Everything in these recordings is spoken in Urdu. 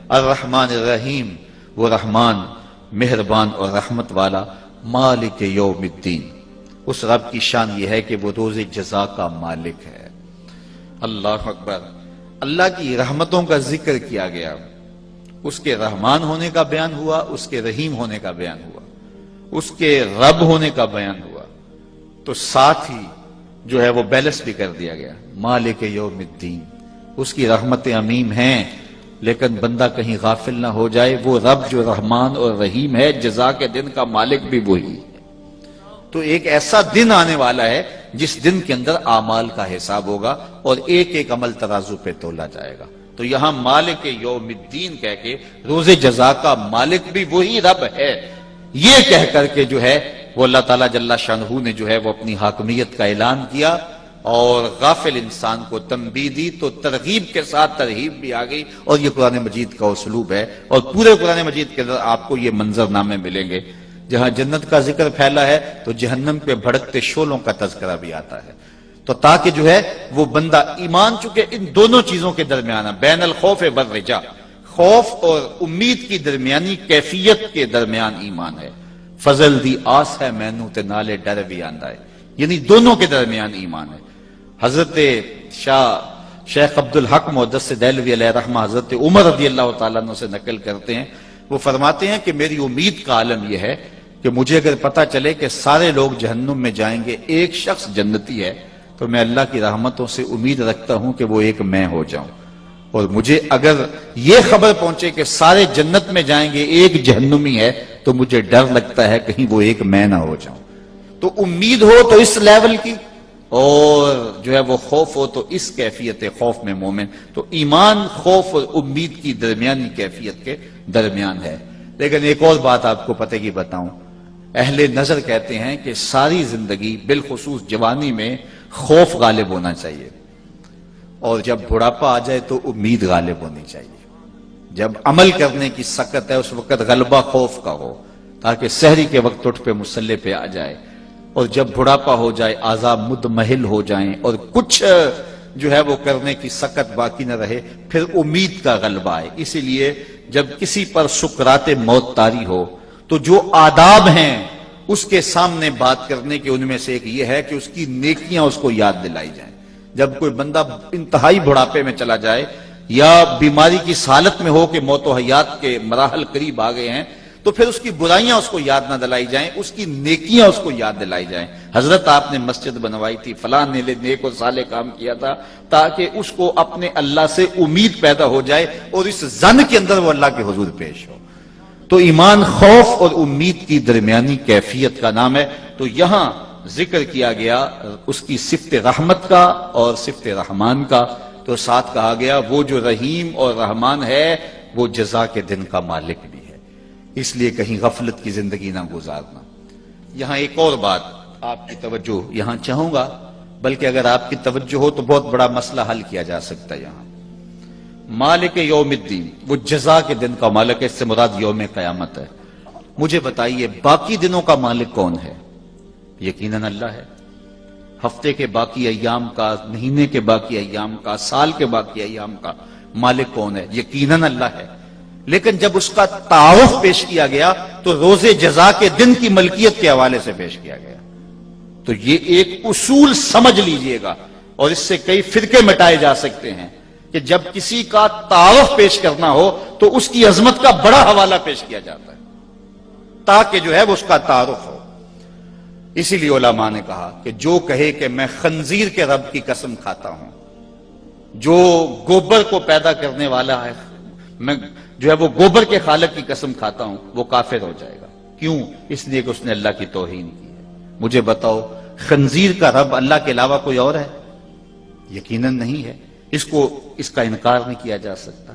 الرحمن الرحیم، وہ رحمان مہربان اور رحمت والا، مالک یوم الدین، اس رب کی شان یہ ہے کہ وہ روز جزا کا مالک ہے۔ اللہ اکبر۔ اللہ کی رحمتوں کا ذکر کیا گیا، اس کے رحمان ہونے کا بیان ہوا، اس کے رحیم ہونے کا بیان ہوا، اس کے رب ہونے کا بیان ہوا، تو ساتھ ہی جو ہے وہ بیلنس بھی کر دیا گیا، مالک یوم الدین، اس کی رحمتیں عمیم ہیں، لیکن بندہ کہیں غافل نہ ہو جائے، وہ رب جو رحمان اور رحیم ہے، جزا کے دن کا مالک بھی وہی ہے۔ تو ایک ایسا دن آنے والا ہے جس دن کے اندر اعمال کا حساب ہوگا اور ایک ایک عمل ترازو پہ تولا جائے گا۔ تو یہاں مالک یوم الدین کہہ کے روز جزا کا مالک بھی وہی رب ہے، یہ کہہ کر کے جو ہے وہ اللہ تعالیٰ جل شانہ نے جو ہے وہ اپنی حاکمیت کا اعلان کیا اور غافل انسان کو تنبیہ دی، تو ترغیب کے ساتھ ترہیب بھی آ گئی، اور یہ قرآن مجید کا اسلوب ہے۔ اور پورے قرآن مجید کے اندر آپ کو یہ منظر نامے ملیں گے، جہاں جنت کا ذکر پھیلا ہے تو جہنم پہ بھڑکتے شعلوں کا تذکرہ بھی آتا ہے، تو تاکہ جو ہے وہ بندہ ایمان، چونکہ ان دونوں چیزوں کے درمیان بین الخوف والرجا، خوف اور امید کی درمیانی کیفیت کے درمیان ایمان ہے۔ فضل دی آس ہے مینوں تے نالے ڈر بھی آندا ہے، یعنی دونوں کے درمیان ایمان ہے۔ حضرت شیخ عبدالحق محدث دہلوی علیہ رحمہ حضرت عمر رضی اللہ تعالیٰ عنہ سے نقل کرتے ہیں، وہ فرماتے ہیں کہ میری امید کا عالم یہ ہے کہ مجھے اگر پتہ چلے کہ سارے لوگ جہنم میں جائیں گے، ایک شخص جنتی ہے، تو میں اللہ کی رحمتوں سے امید رکھتا ہوں کہ وہ ایک میں ہو جاؤں، اور مجھے اگر یہ خبر پہنچے کہ سارے جنت میں جائیں گے، ایک جہنمی ہے، تو مجھے ڈر لگتا ہے کہیں وہ ایک میں نہ ہو جاؤں۔ تو امید ہو تو اس لیول کی، اور جو ہے وہ خوف ہو تو اس کیفیت خوف میں مومن، تو ایمان خوف اور امید کی درمیانی کیفیت کے درمیان ہے۔ لیکن ایک اور بات آپ کو پتہ کی بتاؤں، اہل نظر کہتے ہیں کہ ساری زندگی بالخصوص جوانی میں خوف غالب ہونا چاہیے، اور جب بڑھاپا آ جائے تو امید غالب ہونی چاہیے۔ جب عمل کرنے کی سکت ہے اس وقت غلبہ خوف کا ہو، تاکہ سحری کے وقت اٹھ پہ مصلی پہ آ جائے، اور جب بڑھاپا ہو جائے اعضاء مدمحل ہو جائیں اور کچھ جو ہے وہ کرنے کی سکت باقی نہ رہے، پھر امید کا غلبہ آئے۔ اسی لیے جب کسی پر سکرات موت طاری ہو تو جو آداب ہیں اس کے سامنے بات کرنے کے ان میں سے ایک یہ ہے کہ اس کی نیکیاں اس کو یاد دلائی جائیں۔ جب کوئی بندہ انتہائی بڑھاپے میں چلا جائے یا بیماری کی حالت میں ہو کہ موت و حیات کے مراحل قریب آ گئے ہیں، تو پھر اس کی برائیاں اس کو یاد نہ دلائی جائیں، اس کی نیکیاں اس کو یاد دلائی جائیں۔ حضرت آپ نے مسجد بنوائی تھی، فلاں نے نیک اور صالح کام کیا تھا، تاکہ اس کو اپنے اللہ سے امید پیدا ہو جائے اور اس ظن کے اندر وہ اللہ کے حضور پیش ہو۔ تو ایمان خوف اور امید کی درمیانی کیفیت کا نام ہے۔ تو یہاں ذکر کیا گیا اس کی صفت رحمت کا اور صفت رحمان کا، تو ساتھ کہا گیا وہ جو رحیم اور رحمان ہے وہ جزا کے دن کا مالک بھی ہے، اس لیے کہیں غفلت کی زندگی نہ گزارنا۔ یہاں ایک اور بات آپ کی توجہ یہاں چاہوں گا، بلکہ اگر آپ کی توجہ ہو تو بہت بڑا مسئلہ حل کیا جا سکتا ہے۔ یہاں مالک یوم الدین، وہ جزا کے دن کا مالک ہے، اس سے مراد یوم قیامت ہے۔ مجھے بتائیے باقی دنوں کا مالک کون ہے؟ یقیناً اللہ ہے۔ ہفتے کے باقی ایام کا، مہینے کے باقی ایام کا، سال کے باقی ایام کا مالک کون ہے؟ یقیناً اللہ ہے۔ لیکن جب اس کا تعارف پیش کیا گیا تو روز جزا کے دن کی ملکیت کے حوالے سے پیش کیا گیا۔ تو یہ ایک اصول سمجھ لیجئے گا، اور اس سے کئی فرقے مٹائے جا سکتے ہیں کہ جب کسی کا تعارف پیش کرنا ہو تو اس کی عظمت کا بڑا حوالہ پیش کیا جاتا ہے، تاکہ جو ہے وہ اس کا تعارف ہو۔ اسی لیے علماء نے کہا کہ جو کہے کہ میں خنزیر کے رب کی قسم کھاتا ہوں، جو گوبر کو پیدا کرنے والا ہے، میں جو ہے وہ گوبر کے خالق کی قسم کھاتا ہوں، وہ کافر ہو جائے گا۔ کیوں؟ اس لیے کہ اس نے اللہ کی توہین کی ہے۔ مجھے بتاؤ خنزیر کا رب اللہ کے علاوہ کوئی اور ہے؟ یقیناً نہیں ہے، اس کا انکار نہیں کیا جا سکتا۔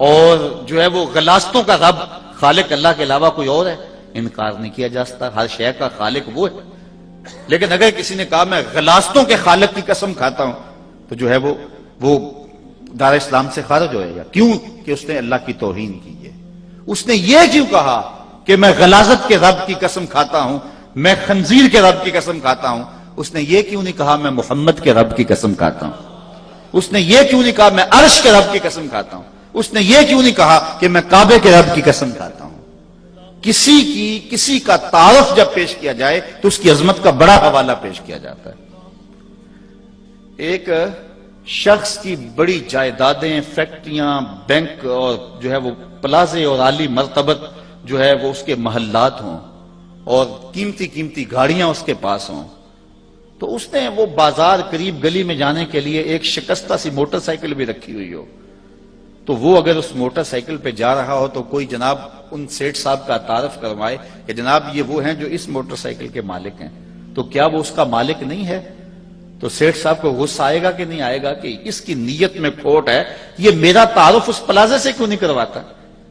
اور جو ہے وہ غلاستوں کا رب خالق اللہ کے علاوہ کوئی اور ہے؟ انکار نہیں کیا جا سکتا، ہر شے کا خالق وہ ہے۔ لیکن اگر کسی نے کہا میں غلاستوں کے خالق کی قسم کھاتا ہوں، تو جو ہے وہ دار اسلام سے خارج ہوئے گا۔ کیوں؟ کہ اس نے اللہ کی توہین کی ہے۔ اس نے یہ کیوں کہا کہ میں غلاظت کے رب کی قسم کھاتا ہوں، میں خنزیر کے رب کی قسم کھاتا ہوں؟ اس نے یہ کیوں نہیں کہا میں محمد کے رب کی قسم کھاتا ہوں؟ اس نے یہ کیوں نہیں کہا میں عرش کے رب کی قسم کھاتا ہوں؟ اس نے یہ کیوں نہیں کہا کہ میں کعبے کے رب کی قسم کھاتا ہوں؟ کسی کا تعارف جب پیش کیا جائے تو اس کی عظمت کا بڑا حوالہ پیش کیا جاتا ہے۔ ایک شخص کی بڑی جائیدادیں، فیکٹریاں، بینک اور جو ہے وہ پلازے اور عالی مرتبت جو ہے وہ اس کے محلات ہوں اور قیمتی گاڑیاں اس کے پاس ہوں، تو اس نے وہ بازار قریب گلی میں جانے کے لیے ایک شکستہ سی موٹر سائیکل بھی رکھی ہوئی ہو، تو وہ اگر اس موٹر سائیکل پہ جا رہا ہو تو کوئی جناب ان سیٹھ صاحب کا تعارف کروائے کہ جناب یہ وہ ہیں جو اس موٹر سائیکل کے مالک ہیں، تو کیا وہ اس کا مالک نہیں ہے؟ تو سیٹھ صاحب کو غصہ آئے گا کہ نہیں آئے گا کہ اس کی نیت میں کھوٹ ہے، یہ میرا تعارف اس پلازے سے کیوں نہیں کرواتا،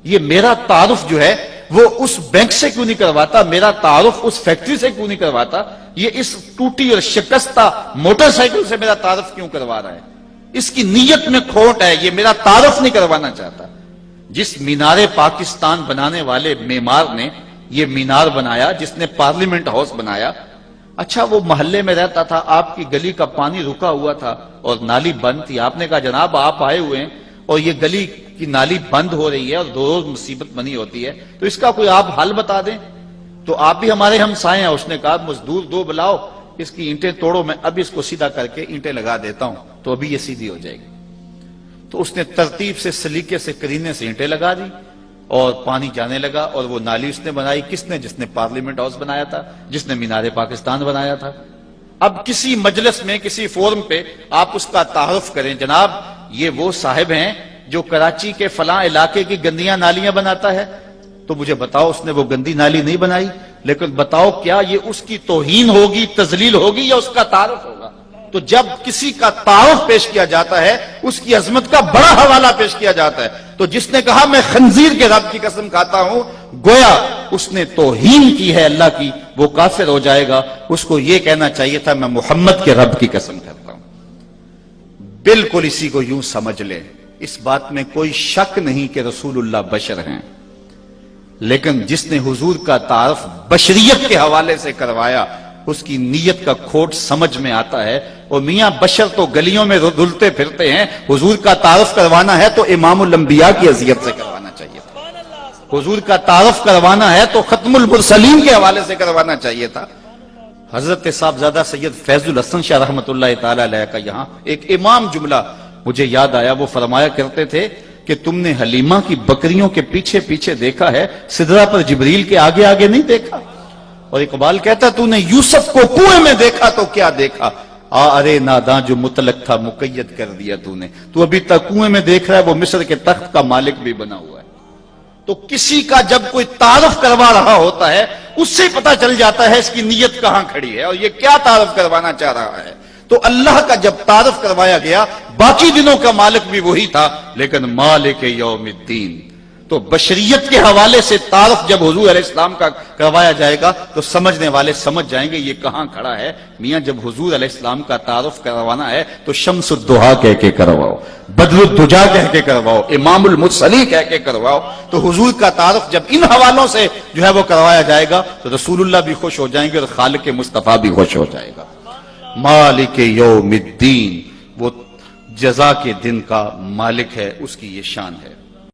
یہ میرا تعارف جو ہے وہ اس بینک سے کیوں نہیں کرواتا، میرا تعارف اس فیکٹری سے کیوں نہیں کرواتا، یہ اس ٹوٹی اور شکستہ موٹر سائیکل سے میرا تعارف کیوں کروا رہا ہے؟ اس کی نیت میں کھوٹ ہے، یہ میرا تعارف نہیں کروانا چاہتا۔ جس مینار پاکستان بنانے والے معمار نے یہ مینار بنایا، جس نے پارلیمنٹ ہاؤس بنایا، اچھا وہ محلے میں رہتا تھا، آپ کی گلی کا پانی رکا ہوا تھا اور نالی بند تھی، آپ نے کہا جناب آپ آئے ہوئے ہیں اور یہ گلی کی نالی بند ہو رہی ہے اور روز مصیبت بنی ہوتی ہے، تو اس کا کوئی آپ حل بتا دیں، تو آپ بھی ہمارے ہمسائے ہیں۔ اس نے کہا مزدور دو بلاؤ، اس کی اینٹیں توڑو، میں اب اس کو سیدھا کر کے اینٹیں لگا دیتا ہوں تو ابھی یہ سیدھی ہو جائے گی۔ تو اس نے ترتیب سے، سلیقے سے، کرینے سے اینٹیں لگا دی اور پانی جانے لگا، اور وہ نالی اس نے بنائی، کس نے؟ جس نے پارلیمنٹ ہاؤس بنایا تھا، جس نے مینار پاکستان بنایا تھا۔ اب کسی مجلس میں، کسی فورم پہ آپ اس کا تعارف کریں، جناب یہ وہ صاحب ہیں جو کراچی کے فلاں علاقے کی گندیاں نالیاں بناتا ہے، تو مجھے بتاؤ اس نے وہ گندی نالی نہیں بنائی، لیکن بتاؤ کیا یہ اس کی توہین ہوگی، تذلیل ہوگی، یا اس کا تعارف ہوگا؟ تو جب کسی کا تعارف پیش کیا جاتا ہے اس کی عظمت کا بڑا حوالہ پیش کیا جاتا ہے۔ تو جس نے کہا میں خنزیر کے رب کی قسم کھاتا ہوں، گویا اس نے توہین کی ہے اللہ کی، وہ کافر ہو جائے گا۔ اس کو یہ کہنا چاہیے تھا میں محمد کے رب کی قسم کھاتا ہوں۔ بالکل اسی کو یوں سمجھ لے، اس بات میں کوئی شک نہیں کہ رسول اللہ بشر ہیں، لیکن جس نے حضور کا تعارف بشریت کے حوالے سے کروایا اس کی نیت کا کھوٹ سمجھ میں آتا ہے۔ اور میاں بشر تو گلیوں میں دھلتے پھرتے ہیں، حضور کا تعارف کروانا ہے تو امام الانبیاء کی حیثیت سے کروانا چاہیے تھا، حضور کا تعارف کروانا ہے تو ختم المرسلین کے حوالے سے کروانا چاہیے تھا۔ حضرت صاحبزادہ سید فیض الحسن شاہ رحمۃ اللہ تعالی علیہ کا یہاں ایک امام جملہ مجھے یاد آیا، وہ فرمایا کرتے تھے کہ تم نے حلیمہ کی بکریوں کے پیچھے پیچھے دیکھا ہے، سدرہ پر جبریل کے آگے آگے نہیں دیکھا۔ اور اقبال کہتا تو نے یوسف کو کنویں میں دیکھا تو کیا دیکھا، ارے ناداں جو مطلق تھا مقید کر دیا تو نے، تو ابھی تک کنویں میں دیکھ رہا ہے، وہ مصر کے تخت کا مالک بھی بنا ہوا ہے۔ تو کسی کا جب کوئی تعارف کروا رہا ہوتا ہے اس سے پتہ چل جاتا ہے اس کی نیت کہاں کھڑی ہے اور یہ کیا تعارف کروانا چاہ رہا ہے۔ تو اللہ کا جب تعارف کروایا گیا، باقی دنوں کا مالک بھی وہی تھا، لیکن مالک یوم الدین۔ تو بشریت کے حوالے سے تعارف جب حضور علیہ السلام کا کروایا جائے گا تو سمجھنے والے سمجھ جائیں گے یہ کہاں کھڑا ہے۔ میاں جب حضور علیہ السلام کا تعارف کروانا ہے تو شمس الضحیٰ کہہ کے کرواؤ، بدر الدجا کہہ کے کرواؤ، امام المرسلین کہہ کے کرواؤ۔ تو حضور کا تعارف جب ان حوالوں سے جو ہے وہ کروایا جائے گا تو رسول اللہ بھی خوش ہو جائیں گے اور خالق مصطفیٰ بھی خوش ہو جائے گا۔ مالک یوم الدین، وہ جزا کے دن کا مالک ہے، اس کی یہ شان ہے۔